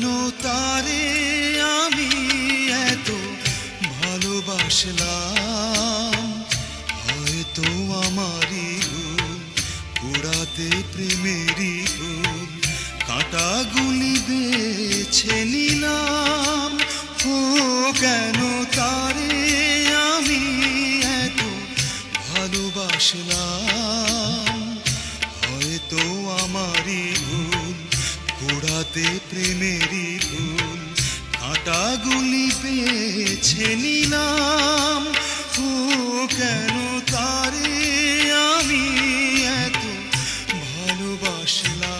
কেন তারে আমি এত ভালোবাসলাম? হয়তো আমারই ভুল, পোড়াতে প্রেমেরই ভুল, কাঁটাগুলি বেছে নিলাম। ও কেন তারে আমি এত ভালোবাসলাম? হয়তো আমারই ভুল, পোড়াতে প্রেমেরই ভুল, কাঁটাগুলি বেছে নিলাম। ও কেন তারে আমি এত ভালোবাসলাম?